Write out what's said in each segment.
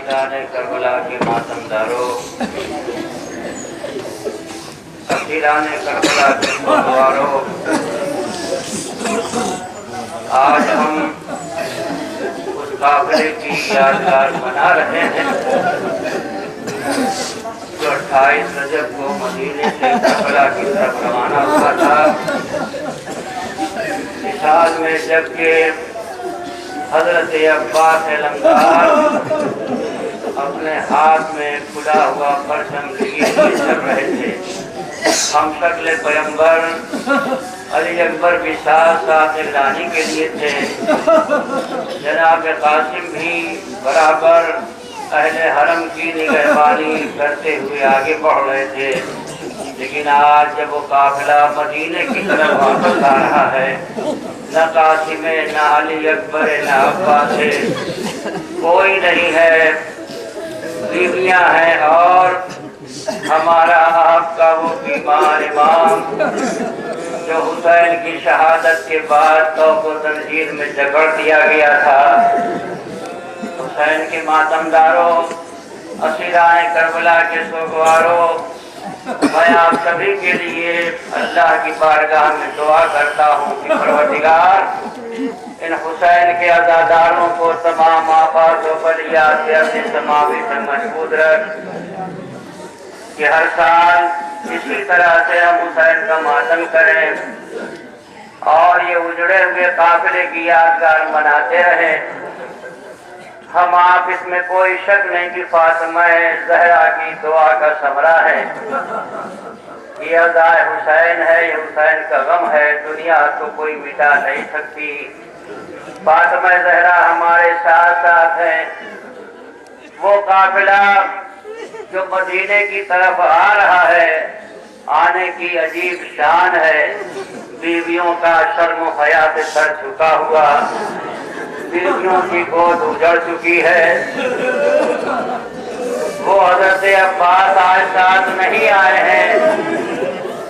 असीरान Karbala के मातमदारों, असीरान Karbala के सोगवारों, आज हम उस काफिले की यादगार मना रहे हैं जो 28 रजब को मदीने से करबला की तरफ रवाना हुआ था। इस साल में जबकि हजरत अब्बास अलमदार अपने हाथ में खुला हुआ परचम लिए चल रहे थे, हम शक्ल पैगंबर अली अकबर भी साथ लाने के लिए थे। जनाब कासिम भी बराबर अहले हरम की निगहबानी करते हुए आगे बढ़ रहे थे। लेकिन आज जब वो काफिला मदीने की तरफ वापस आ रहा है, न कासिम है, न अली अकबर है, न अब्बास है, कोई नहीं है, बीवियां हैं और हमारा आपका वो बीमार इमाम जो हुसैन की शहादत के बाद तौबो तंजीर में जकड़ दिया गया था। हुसैन के मातमदारों, असीराए करबला के सोगवारों, मैं आप सभी के लिए अल्लाह की बारगाह में दुआ करता हूँ कि परवरदिगार इन हुसैन के अज़ादारों को तमाम आफात व बलियात से अपने समावी में मजबूत रख कि हर साल इसी तरह से हम हुसैन का मातम करें और ये उजड़े हुए काफिले की यादगार मनाते रहें। हम आप इसमें कोई शक नहीं कि फातिमा ज़हरा की दुआ का समरा है। ये अज़ाए हुसैन है, ये हुसैन का गम है, दुनिया तो कोई मिटा नहीं सकती। फातिमा ज़हरा हमारे साथ साथ है। वो काफिला जो मदीने की तरफ आ रहा है, आने की अजीब शान है। बीवियों का शर्म हया से सर झुका हुआ, बीवियों की गोद उजड़ चुकी है। वो हज़रत अब्बास आज साथ नहीं आए हैं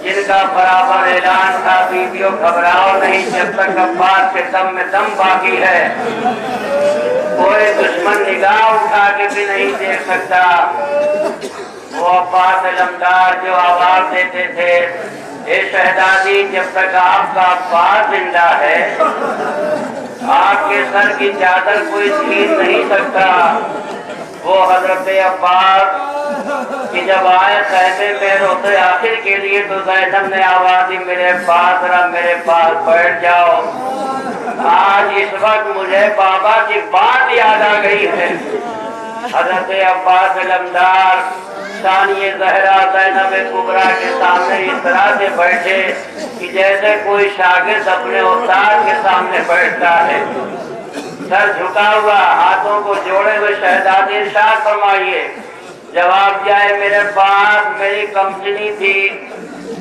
जिनका बराबर ऐलान था, बीवियों घबराओ नहीं, जब तक अब्बास के दम में दम बाकी है कोई दुश्मन निगाह उठा के भी नहीं देख सकता। वो अब्बास अलमदार जो आवाज देते थे, ए शहजादी जब तक आपका अब्बास जिंदा है आपके सर की चादर कोई छीन नहीं सकता। वो हजरत अब्बास कि जब आए कहते में रोते आखिर के लिए तो ज़ैनब ने आवाज दी, मेरे पास जरा मेरे पास बैठ जाओ। आज इस वक्त मुझे बाबा की बात याद आ गई है। हजरत अब्बास अलमदार सानिए ज़हरा ज़ैनब कुबरा के सामने इस तरह से बैठे कि जैसे कोई शागिर्द अपने उस्ताद के सामने बैठता है, सर झुका हुआ, हाथों को जोड़े हुए। शहजादी इरशाद फरमाइए। जवाब जाए, मेरे पास मेरी कमसिनी थी,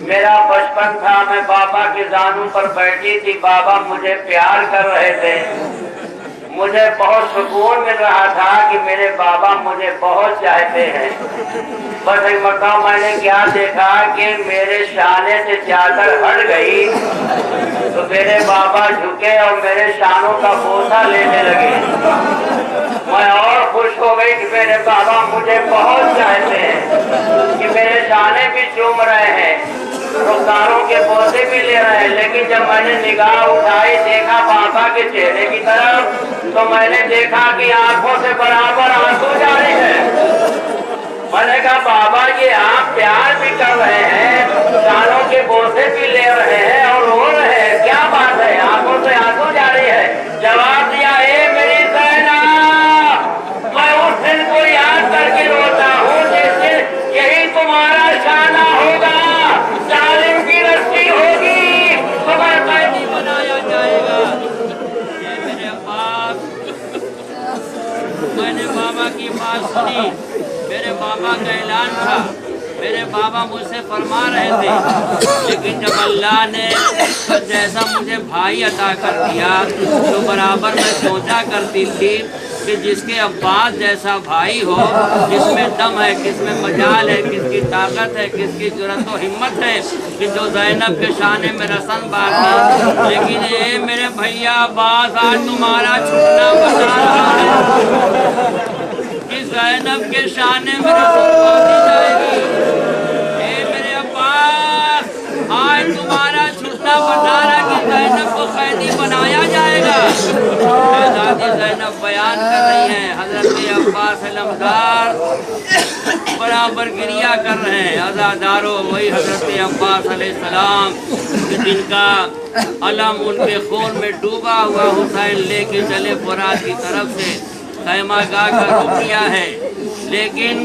मेरा बचपन था, मैं बाबा के जानू पर बैठी थी, बाबा मुझे प्यार कर रहे थे, मुझे बहुत सुकून मिल रहा था कि मेरे बाबा मुझे बहुत चाहते हैं। बस एक मरतबा मैंने क्या देखा कि मेरे शाने से चादर हट गई तो मेरे बाबा झुके और मेरे शानों का बोझा लेने लगे। मैं और खुश हो गई कि मेरे बाबा मुझे बहुत चाहते हैं कि मेरे शाने भी चूम रहे हैं, रुखसारों के बोझे भी ले रहे हैं। लेकिन जब मैंने निगाह उठाई, देखा बाबा के चेहरे की तरफ, तो मैंने देखा कि आंखों से बराबर आंसू जारी है। मैंने कहा बाबा ये आप प्यार भी कर रहे हैं, कानों के बोझे भी ले रहे हैं और रो रहे हैं, क्या बात है? आंखों से आंसू जारी है। जवाब दिया, ए मेरी ज़ैनब, मैं उस दिन को याद करके रोता हूँ जिस दिन यही तुम्हारा शाना होगा, जालिम की रस्सी होगी, तुम्हें कैदी बनाया जाएगा। ये मेरे अब्बास, मैंने बाबा की बात सुनी, मेरे बाबा का ऐलान था, मेरे बाबा मुझसे फरमा रहे थे, लेकिन जब अल्लाह ने जैसा मुझे भाई अता कर दिया तो बराबर मैं सोचा करती थी कि जिसके अब्बास जैसा भाई हो, जिसमें दम है, किसमें मजाल है, किसकी ताकत है, किसकी जुर्रत व हिम्मत है कि जो ज़ैनब के शाने में रसन बांधा। लेकिन ये मेरे भैया अब्बास आज तुम्हारा छूटना बता रहा है कि सामने महसूस होती जाएगी। ए मेरे अब्बास, आज तुम्हारा छुट्टा बंधारा की ज़ैनब को कैदी बनाया जाएगा। शहज़ादी ज़ैनब बयान कर रही हैं, हज़रत अब्बास अलमदार बराबर गिरिया कर रहे हैं। अज़ादारों, वही हज़रत अब्बास अलैहिस्सलाम जिनका अलम उनके खून में डूबा हुआ हुसैन लेके चले फुरात की तरफ से खैमा गाह का रुख किया है, लेकिन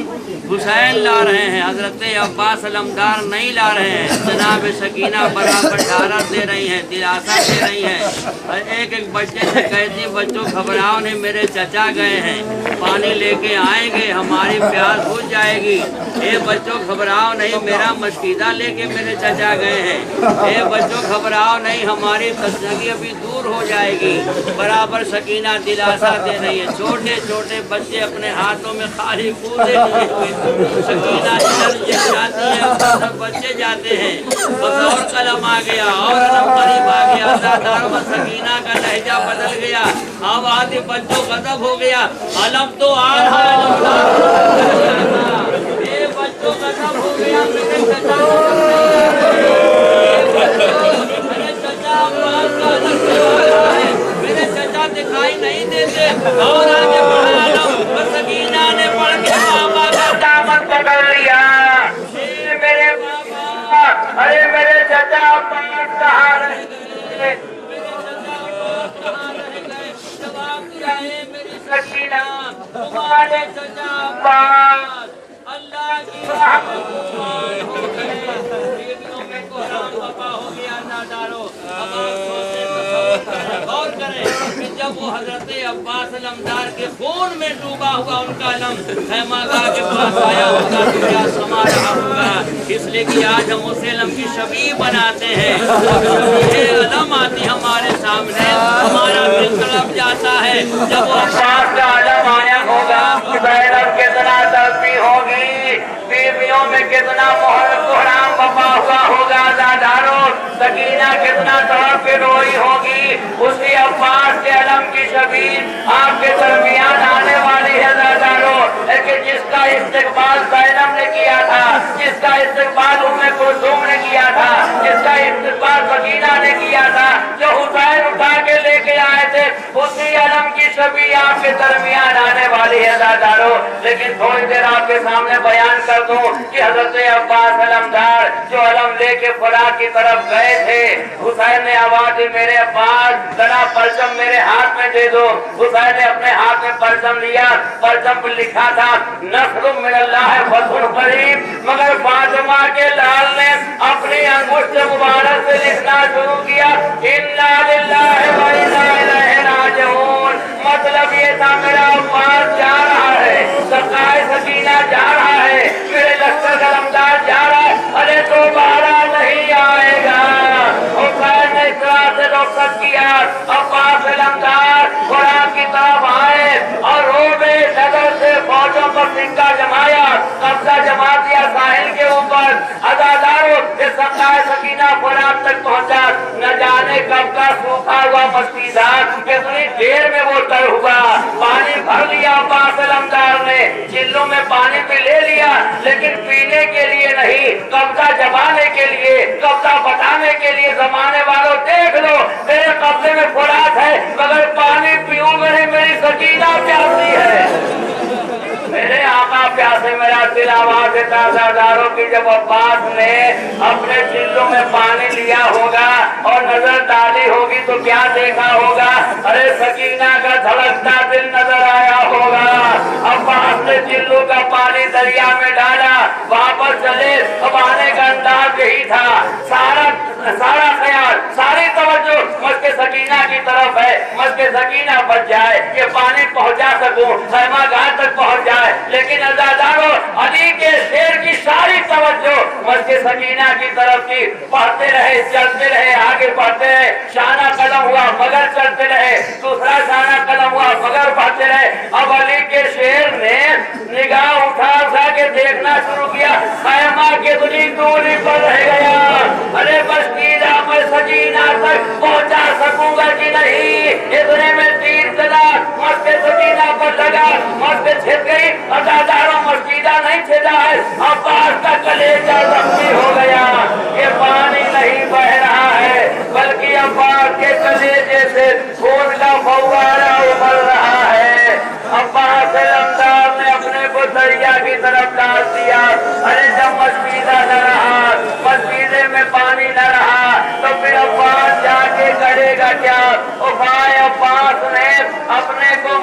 हुसैन ला रहे हैं, हज़रत अब्बास अलमदार नहीं ला रहे हैं। जनाब सकीना बराबर ढारत दे रही हैं, दिलासा दे रही हैं। और एक एक बच्चे से कहती, बच्चों घबराओ नहीं, मेरे चचा गए हैं, पानी लेके आएंगे, हमारी प्यास बुझ जाएगी। ए बच्चों घबराओ नहीं, मेरा मस्कीदा लेके मेरे चचा गए हैं। ए बच्चों घबराओ नहीं, हमारी तस्नगी अभी दूर हो जाएगी। बराबर सकीना दिलासा दे रही है। छोटे छोटे बच्चे अपने हाथों में खाली कूदे लिए हुए, सकीना इधर जाती है, सब बच्चे जाते हैं। बस और कलम आ गया और कलम करीब आ गया। अज़ादारों, सकीना का लहजा बदल गया, अब आधे बच्चों गजब हो गया। अलम तो आ रहा है, ये बच्चों गजब हो गया। मेरे चचा मेरे चचा दिखाई नहीं देते। और आगे बढ़ा लो, सकीना ने पढ़ के बाबा का दामन पकड़ लिया। मेरे बाबा, अरे मेरे चचा अब्बास कहाँ रह गए? जवाब दिया है मेरी सकीना, तुम्हारे चचा अब्बास अल्लाह की रहमत हो गए। बीवियों में कोहराम वफा हो गया। नादारो, अब आप सोचें, गौर करें कि जब वो हजरत अब्बास अलमदार के खून में डूबा हुआ उनका अलम खैमा गाह के पास आया होगा तो क्या समा रहा होगा। इसलिए कि आज हम उस अलम की शबीह बनाते हैं। शबीह अलम आती हमारे सामने, हमारा दिल तड़प जाता है। जब वो अब्बास का अलम आया होगा, ज़ैनब कितना तड़पी होगी, बीवियों में कितना कोहराम वफा हुआ होगा। अज़ादारों, सकीना कितना तड़प के रोई होगी। उसी अब्बास के अलम की शबीह आपके दरमियान आने वाली है। अज़ादारों, लेकिन जिसका इस्तकबाल ज़ैनब ने किया था, जिसका इस्तकबाल उम्मे कुलसूम ने किया था, जिसका इस्तकबाल सकीना ने किया था, जो हुसैन उठा के लेके आए थे, उसी अलम की शबीह आपके दरमियान आने वाली है। अज़ादारों, लेकिन थोड़ी देर आपके सामने बयान कर दूं कि हज़रत अब्बास अलमदार जो अलम लेके फुरात की तरफ गए थे, हुसैन ने आवाज दी, मेरे अब्बास जरा परचम मेरे हाथ में दे दो। हुसैन ने अपने हाथ में परचम लिया, परचम पर लिखा था नस्रुम मिनल्लाह फतहुन करीब, मगर फातिमा के लाल ने अपनी अंगुष्ठ मुबारक से लिखना शुरू किया, इन्ना लिल्लाहि व इन्ना इलैहि राजिऊन। मतलब ये था, मेरा अब्बास जा रहा है, सकाए सकीना जा रहा है, मेरे लश्कर कलमदार जा रहा है, अरे दोबारा नहीं आएगा। हुसैन ने इस तरह से रुखसत किया। अब्बास अलमदार फुरात की तरफ आए और रोबे नजर से फौजों पर सिक्का जमाया, कब्जा जमा दिया साहिल के ऊपर। अज़ादारों, इस सकाए सकीना फुरात तक पहुंचा, न जाने कब का सूखा हुआ मस्तीदा कितनी देर में वो तर हुआ। पानी भर लिया अब्बास अलमदार ने, चिल्लों में पानी भी ले लिया, लेकिन पीने के लिए नहीं, कब्जा जमाने के लिए, कब्जा बताने के लिए। जमाने वालों देख लो, मेरे कब्जे में फुरात है, मगर पानी पीऊंगा नहीं, मेरी सकीना प्यासी है, मेरे आका प्यासे, मेरा दिल आवाज देता। अज़ादारों की जब अब्बास ने अपने चिल्लों में पानी लिया होगा और नजर डाली होगी तो क्या देखा होगा, अरे सकीना का धड़कता दिल नजर आया होगा। अब्बास ने चिल्लों का पानी दरिया में डाला, वापस चले, अब आने का अंदाज यही था। सारा ख्याल, सारी तवज्जो मस्के सकीना की तरफ है, मस्के सकीना बच जाए, ये पानी पहुंचा सकूं, खैमा गाह तक पहुंच जाए। लेकिन अज़ादारों, अली के शेर की सारी तवज्जो मस्के सकीना की तरफ थी। पढ़ते रहे, चलते रहे, आगे बढ़ते रहे, शाना कदम हुआ मगर चलते रहे, दूसरा शाना कदम हुआ मगर बढ़ते रहे। अब अली के शेर ने निगाह उठा के देखना शुरू किया, खैमा कितनी दूरी पर रह गया। अरे बस कीड़ा मैं मदीना तक पहुंचा सकूंगा कि नहीं। इतने में तीर चला, मस्जिद सकीना पर लगा, मस्जिद छिप गई। अजादारों मस्जिदा नहीं छिदा है, अब्बास का कलेजा जख्मी हो गया। ये पानी नहीं बह रहा है बल्कि अब्बास के कलेजे से खून का फव्वारा उबल रहा है। अब्बास लमदार ने अपने को दरिया की तरफ डाल दिया। अरे जब मस्जिदा न रहा, मस्जिदे में पानी न रहा, तो फिर अब्बास जाके करेगा क्या? उपाय अब्बास ने अपने को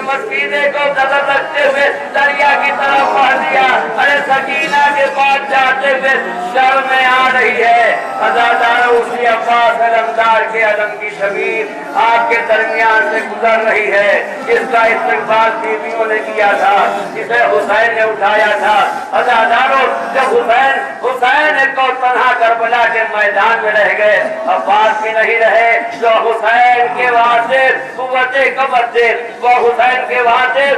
मस्जिदे को नजर रखते हुए दरिया की तरफ बढ़ दिया। अरे सकीना के पास जाते हुए शर्म में आ रही है। अजादार उसी अब्बास अलमदार के अलम की शबीर आपके दरमियान से गुजर रही है, जिसका इस्तकबाल बीवियों ने किया था, जिसे हुसैन ने उठाया था। अजादारों जब हुसैन को तन्हा करबला के मैदान में रह गए, अब्बास भी नहीं रहे, जो हुसैन के वास्ते कुव्वते कमर थे, वो हुसैन के वास्ते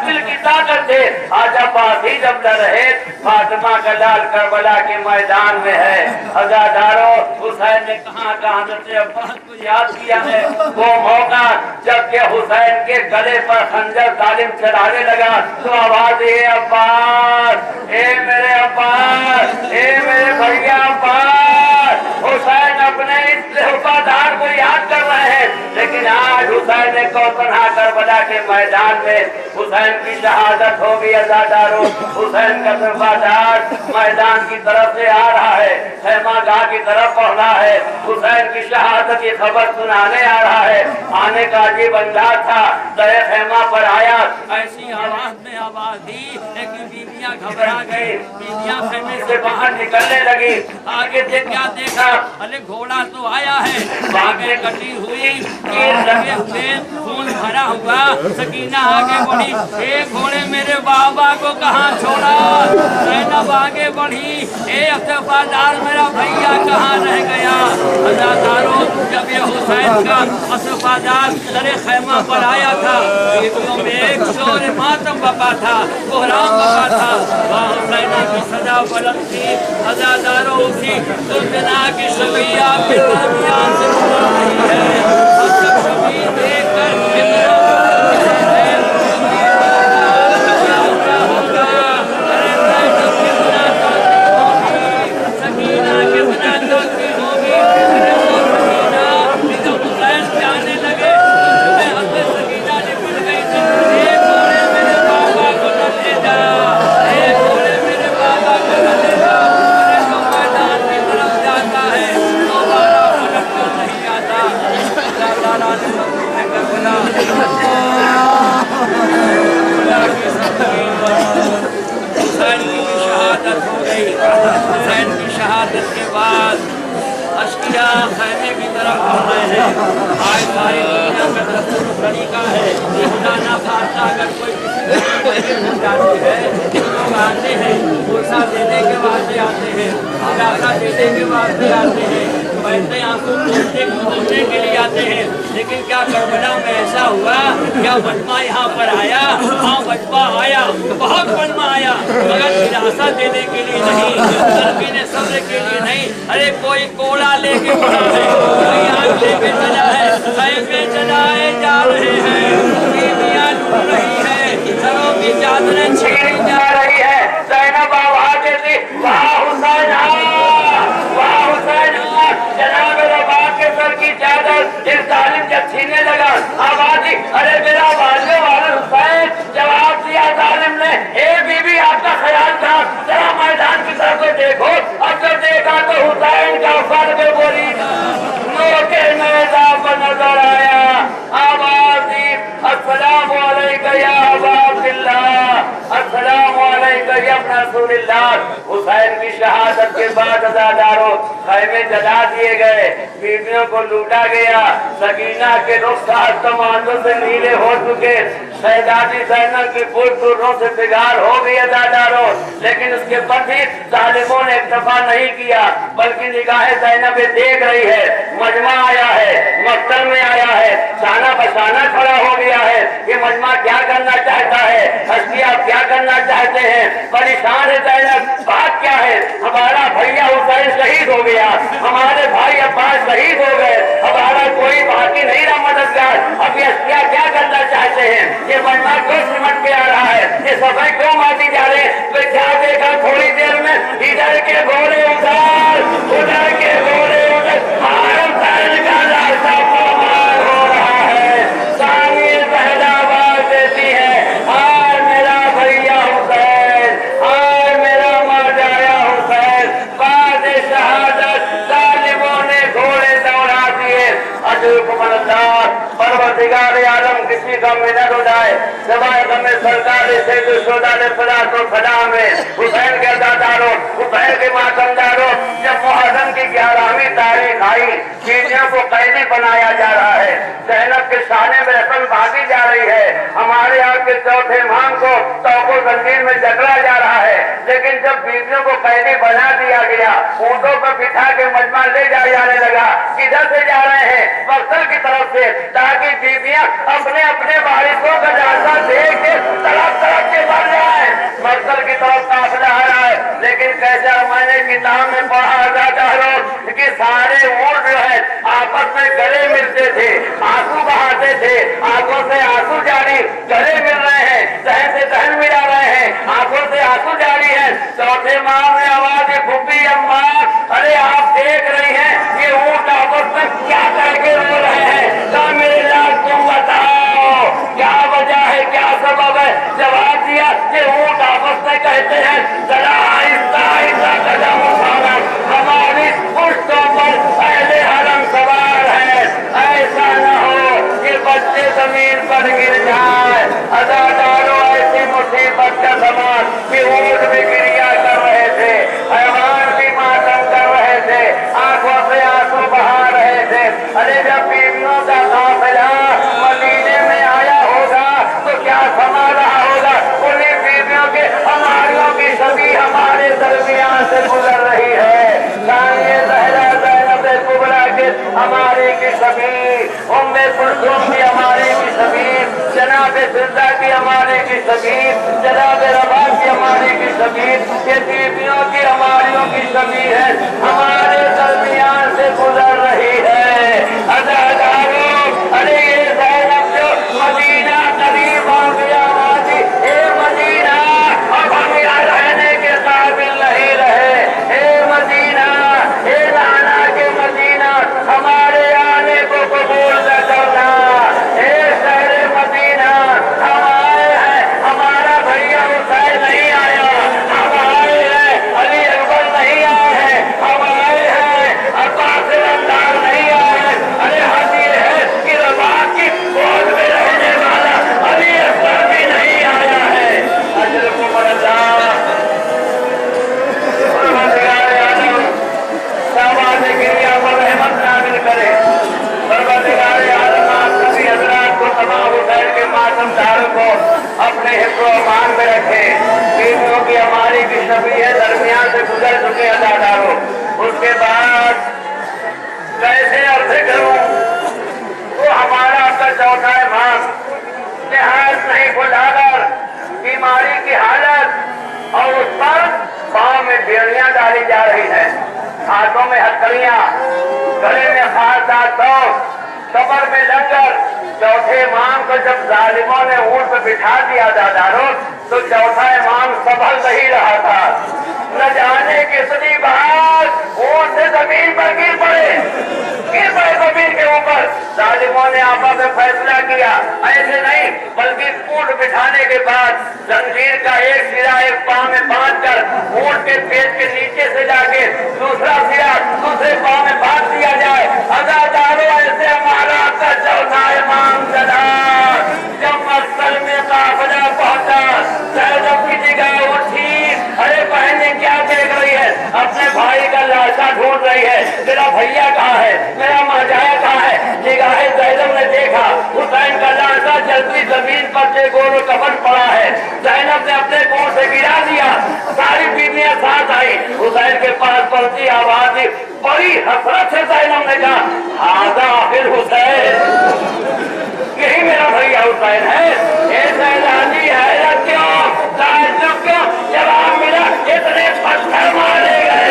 दिल की ताकत थे। आज अब्बास ही जब न रहे, फातिमा का लाल करबला के मैदान में है। अजादारों हुसैन ने कहाँ से अब्बास को याद किया है, वो मौका जब हुसैन के गले पर खंजर जालिम चढ़ाने लगा तो आवाज ए अब्बास, ए मेरे अब्बास, ए मेरे भैया अब्बास। हुसैन अपने इस वफादार को याद कर रहे हैं, लेकिन आज हुसैन ने तन्हा करबला के मैदान में हुसैन की शहादत हो गई। अजादारों हुसैन का वफादार मैदान की तरफ से आ रहा है, खैमा गाह की तरफ बढ़ रहा है, हुसैन की शहादत की खबर सुनाने आ रहा है। आने का अजीब अंदाज था, दरे खैमा पर आया, ऐसी आवाज में आवाज दी लेकिन बीवियां घबरा गई, बीवियां खैमे से बाहर निकलने लगी। आगे से क्या देखा, अरे घोड़ा तो आया है, बागें कटी हुई, तीर लगे हुए, खून भरा हुआ। सकीना आगे बढ़ी, एक घोड़े मेरे बाबा को कहाँ छोड़ा? ज़ैनब आगे बढ़ी, ए वफादार मेरा भैया कहाँ रह गया? अजादारों जब ये हुसैन का वफादार दरे खैमा पर आया था, बीवियों में एक शोर मातम बपा था, कोहराम बपा था। वहाँ हुसैना की सजा बुलंद थी। अजादारों उसी दुर्जना की शबीर आपके दरमियान से गुजर रही है। अब तक शबीर देखकर हुसैन की शहादत के बाद अश्किया खैमे की तरफ बढ़ रहे हैं। आज सारी दुनिया का दस्तूर तरीका है, खुदा ना खास्ता अगर कोई किसी को जाती है, लोग आते हैं, गुस्सा देने के वास्ते आते हैं, पैसा देने के वास्ते आते हैं, पैसे आंसू पोंछने के लिए आते हैं। लेकिन क्या करबला में ऐसा हुआ, क्या बचपा यहाँ पर आया? हाँ बचपा आया, बहुत बचपा आया, मगर दिलासा देने के लिए नहीं, तलकीने सब्र के लिए नहीं। अरे कोई कोड़ा लेके पड़ा है, कोई आग लेके चला है, खैमे चलाए जा रहे हैं, बीवियां लूट रही है, सरों की चादरें छीनी जा रही है। ज़ैनब आवाज़ देती, वाह हुसैन वाह हुसैन, जनाब रबाब के सर की चादर इस जालिम जब छीनने लगा, आवाज दी, अरे मेरा वाले वाला हुसैन। जवाब दिया जालिम ने, ए बीबी आपका ख्याल था, जरा मैदान की तरफ देखो। अब जब देखा तो हुसैन का फर्द बोली के मैदान पर नजर आया। आवाज दी, अस्सलामु अलैका या अबा अब्दुल्लाह, अस्सलामु अलैका या इब्न रसूलिल्लाह। हुसैन की शहादत के बाद अज़ादारों खैमे जला दिए गए, बीवियों को लूटा गया। सकीना के रुखसार तमांदों से नीले हो चुके, शहजादी ज़ैनब की फुर्रों से बिगाड़ हो गई अज़ादारों। लेकिन उसके पति जालिमों ने इक्तफा नहीं किया, बल्कि निगाहें ज़ैनब देख रही है। मजमा आया है, मक्तल में आया है, शाना बशाना खड़ा हो गया है। ये मजमा क्या करना चाहता है, हस्तियां क्या करना चाहते हैं, परेशान है ज़ैनब, बात क्या है? हमारा भैया हुसैन शहीद हो गया, हमारे भाई अब्बास शहीद हो गए, हमारा कोई बाकी नहीं रहा मददगार। अब ये क्या करना चाहते हैं? ये मजमा क्यों सिमट के आ रहा है? ये सफाई क्यों माटी जा रहे हैं? तो क्या देखा थोड़ी देर में, इधर के घोड़े उधर, उधर के घोड़े उधर, का रास्ता पामार हो रहा है। सामने पहला आवाज देती है, हाय मेरा भैया हुसैन, हाय मेरा मौजाया हुसैन। बाद शहादत जालिमों ने घोड़े दौड़ा दिए। परवरदिगार आलम किसी का मिनट हो जाए सवाए हमें सरकार से जो सोदाले फरात और फला में हुसैन के दादारों, हुसैन के मातमदारों, जब मुहर्रम की 11वीं तारीख आई, चीटियों को कैदी बनाया जा रहा है, ज़ैनब के शाने में रस्म भागी जा रही है, हमारे यहाँ के चौथे इमाम को तौको जंजीर में जकड़ा जा रहा है। लेकिन जब बीवियों को कैदी बना दिया गया, ऊँटों पर बिठा के मजमा ले जाने लगा। किधर से जा रहे हैं? मकसद की तरफ से, ताकि बीवियां अपने अपने वारिसों का रास्ता देख के तड़प के मर जाए। मकसद की तरफ काफिला आ रहा है। लेकिन कैसा मैंने किताब में पढ़ा जाता है कि सारे ऊँट जो है आपस में गले मिलते थे, आंसू बहाते थे, आंखों से आंसू जारी, गले मिल रहे हैं, सहन से सहन मिला रहे हैं, आंखों से आंसू जारी है। चौथे माह में आवाज फूफी अम्मा, अरे आप देख रही हैं ये ऊँट आपस में क्या करके रो रहे हैं? तो मेरे लाल तुम बताओ क्या वजह है, क्या सबब है? जवाब दिया ये ऊँट आपस में कहते हैं जरा आहिस्ता आहिस्ता कदम उठाना, हमारी पुश्तों पर पहले हरम सवार है, ऐसा न हो कि बच्चे जमीन पर गिर जाए। अदादारों ऐसी मुसीबत का समान कि ऊँट भी गिरिया कर रहे थे, हैवान भी मातम कर रहे थे, आंखों से आंसू बहा रहे थे। अरे जब बीवियों का काफिला मदीने में आया होगा तो क्या समा रहा होगा? उन्हीं बीवियों के हमारियों की सभी हमारे दरमियान से गुजर रही है। सानिए ज़हरा ज़ैनब कुबरा के हमारे की सभी, उम्मे कुलसूम की हमारे की सभी, जनाब फिजा की हमारे की सभी, जनाब रबा की हमारे की सभी, ये बीवियों की हमारियों की सभी है, हमारे दरमियान से गुजर रही है। अदादारों, अरे ये ज़ैनब जो मदीना करीब आ गया, ए मदीना अब हम यहाँ रहने के काबिल नहीं रहे। ए मदीना, ए लाना के मदीना, हमारे आने को कबूल न करना। ए शहर मदीना, हम आए हैं, हमारा भैया हुसैन नहीं आया, हम आए हैं, अली अकबर नहीं आए हैं, हम आए हैं, अब्बास रमदार नहीं आए हैं। अरे हद ये है कि रबा की गोद में रहने वाला अली अकबर भी नहीं आया है। अजर को मरदा गिरिया पर रहमत नाजिल करे। परवरदिगार आलम आप सभी हज़रात को, तमाम हुसैन के मातमदारों को अपने हिफ्ज़ो अमान में रखे। बीवियों की हमारी की शबी है, दरमियान से गुजर चुके अदादारों। उसके बाद कैसे अर्ज करूं? वो हमारा आपका चौथा इमाम लिहाज नहीं भुलाकर बीमारी की हालत और उस पर पाँव में बेड़ियां डाली जा रही है, हाथों में हथकड़ियां, गले में खासदार दौड़, कमर में लंगर। चौथे इमाम को जब जालिमों ने ऊँट पर बिठा दिया दादारों, तो चौथा इमाम संभल नहीं रहा था। न जाने कितनी बार ऊँट से जमीन पर गिर पड़े जमीन के ऊपर। जालिमों ने आपस में फैसला किया, ऐसे नहीं बल्कि ऊँट बिठाने के बाद जंजीर का एक सिरा एक पाँव में बांधकर ऊँट के पेट के नीचे से जाके दूसरा सिरा दूसरे पाँव में बांध दिया जाए। अदादारों, ऐसे हमारा आपका चौथा इमाम चला। जब मक्सद में काफिला पहुंचा, ज़ैनब की निगाह उठी, अरे बहने क्या देख रही है? अपने भाई का लाशा ढूंढ रही है, मेरा भैया कहाँ है, मेरा मौजाया कहाँ है? निगाहे ज़ैनब ने देखा हुसैन का लाशा जल्दी जमीन पर से गोल कफन पड़ा है। ज़ैनब ने अपने कोट से गिरा दिया, सारी बीवियां साथ आई, हुसैन के पास पहुंची, आवाज दी, बड़ी हसरत से ज़ैनब ने कहा, हाज़ा आखिर हुसैन, यही मेरा भैया हुसैन है। हैरत क्यों, ताज्जुब क्यों? जवाब मिला, इतने पत्थर मारे गए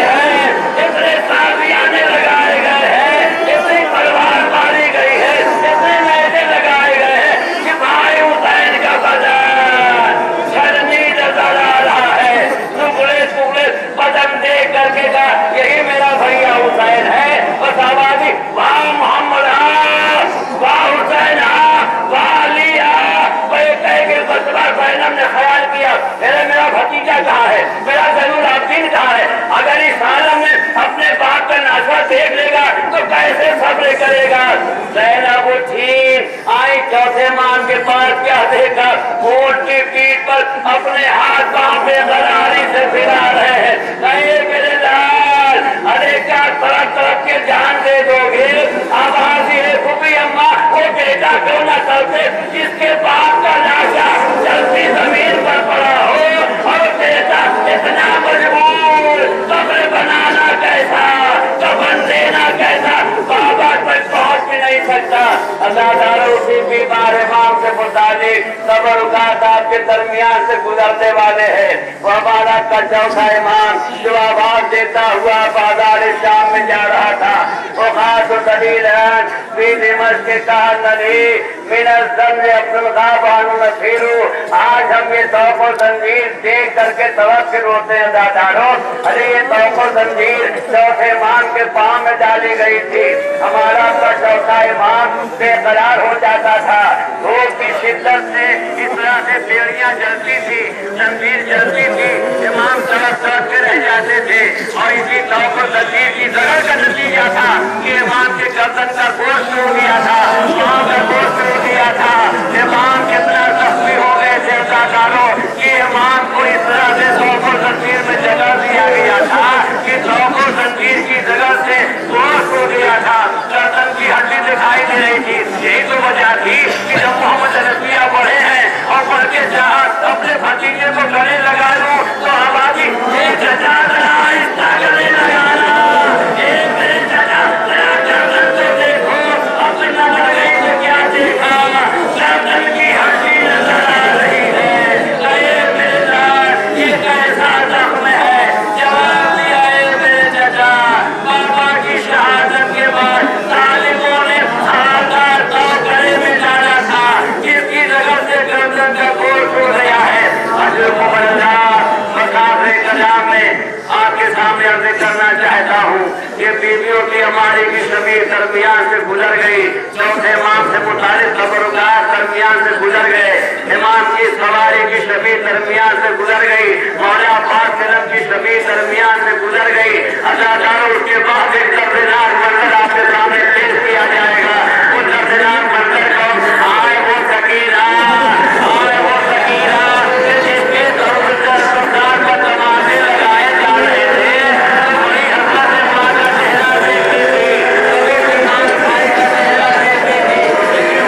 मेरा भतीजा कहाँ है, मेरा जरूर आब्दीन कहाँ है। अगर इस आलम में अपने बाप का नाशा देख लेगा तो कैसे सब्र करेगा। ज़ैनब उठी, आई चौथे मान के पास, क्या देखा, ऊंट की पीठ पर अपने हाथ बाप बेकरारी से फिरा रहे हैं। कहे मेरे लाल, अरे क्या तरफ तरफ के जान दे दोगे। आवाज ये फूफी अम्मा, वो बेटा क्यों न चलते जिसके बाप का लाशा चलती जमीन पर पड़ा हो, और बेटा इतना मजबूर, कब्र बनाना कैसा, कफन देना कैसा, बाबा तक पहुंच भी नहीं सकता। अल्लाह ताला उसी बीमार इमाम से मुतालिक तबरुकात आपके दरमियान से गुजरने वाले हैं। वह हमारा का चौथा इमाम जो आवाज देता हुआ बाजार शाम में जा रहा था, वो खास दलील है के कहा नली अब्दुल गाबानु नसीरू। आज हम ये तौको जंजीर देख करके तवक्कुल होते हैं दादारो। अरे ये तौको जंजीर चौथे इमाम के पांव में डाली गई थी। हमारा का चौथा इमाम बेकरार हो जाता था। धूप की शिद्दत से इस तरह से बेड़ियां जलती थी, जंजीर जलती थी, इमाम तड़प तड़प के रह जाते थे। और इसी तौको जंजीर की जगह का नतीजा था कि इमाम के गर्दन का गोश्त टूट गया था, पांव का गोश्त टूट गया था। इमाम कितना जख्मी हो गए थे दादारो कि इमाम को इस तरह से तौको जंजीर में जगह दिया गया था कि तौको जंजीर की जगह से गोश्त टूट गया था, गर्दन की हड्डी दिखाई दे रही थी। यही तो वजह थी कि जब मोहम्मद रसिया पढ़े हैं और पढ़ के चाह अपने भतीजे को गले लगा लूं तो आबादी एक चचा आहिस्ता गले लगाना, एक मेरे चचा गर्दन से देखो, अपना गले से क्या देखा, गर्दन की हड्डी नजर आ रही है। कहे मेरे लाल ये कैसा जख्म है, जवाब दिया है मेरे चचा, बाबा की शहादत के बाद तालिबों ने आधार तो गले में डाला था, जिसकी जगह से गर्दन का गोश्त हो गया है। हजरत कलाम में आपके सामने अर्ज करना चाहता हूँ, ये बीवियों की हमारी की सभी दरमियान से गुजर गई। चौथे इमाम से मुतालिक तबरुकात दरमियान से गुजर गए। इमाम की सवारी की सभी दरमियान से गुजर गई। मौला अब्बास फिल्म की सभी दरमियान से गुजर गई। अल्लाह ताला उसके बाद एक दर्दनाक मंजर आपके सामने पेश किया जाएगा। वो दर्दनाक मंजर को आए वो सकीना, आए वो सकीना जिसके सरकार पर तमाशे लगाए जा रहे थे, बड़ी हसरत से माँ का चेहरा देखती थी, कभी इमाम भाई का चेहरा देखती थी, लेकिन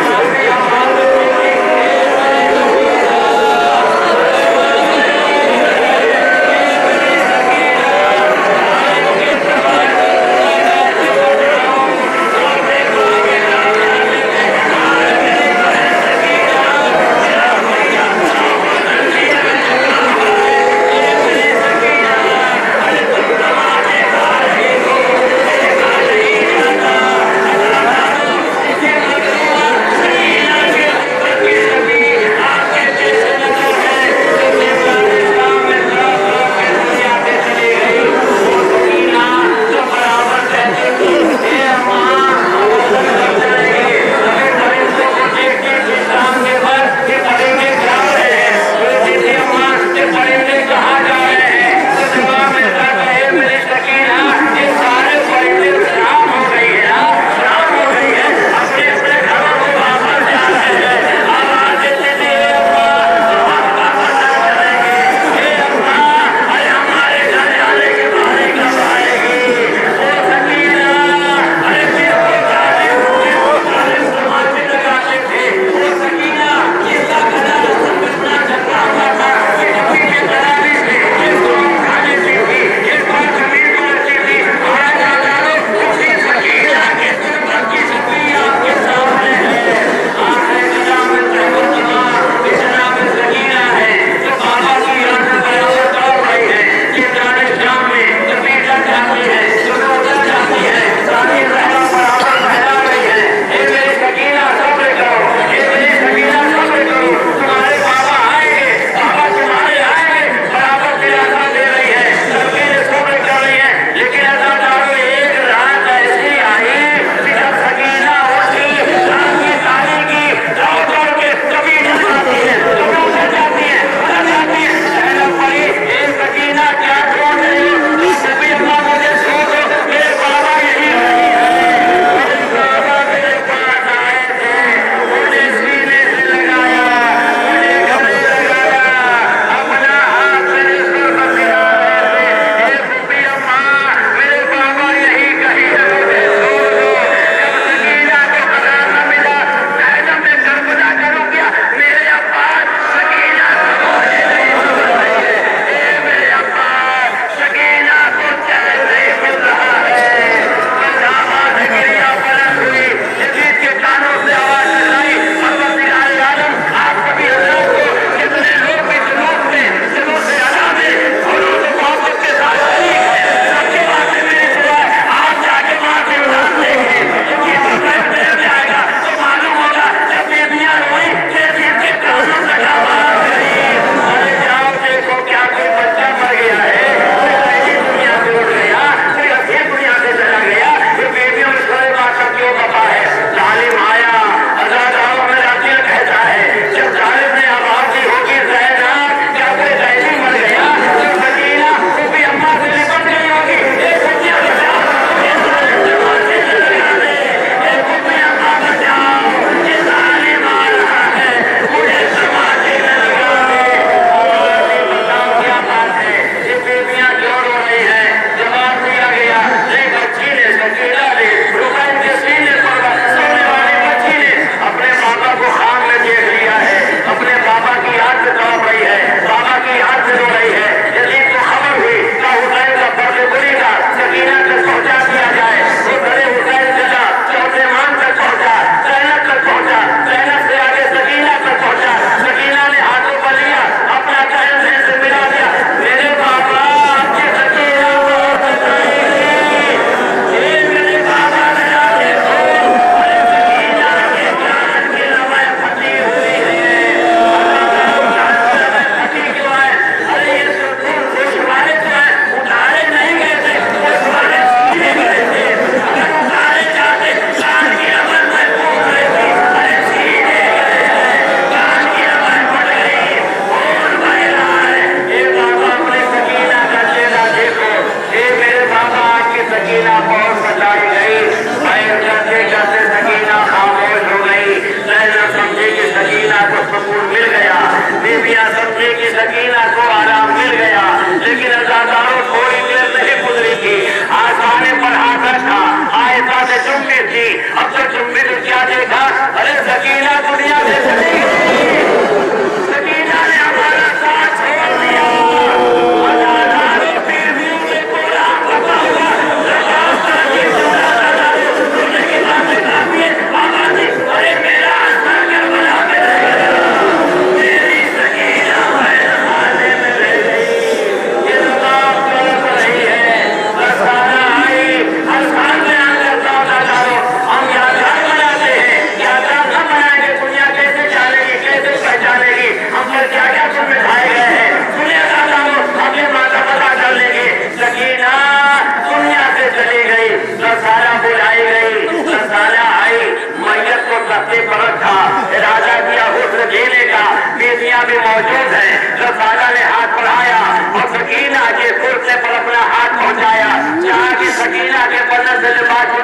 ہے. رسالہ نے ہاتھ بڑھایا اور سکینہ کے کرسے پر اپنا ہاتھ پہنچایا. جہاں کی سکینہ کے بدن سے لباس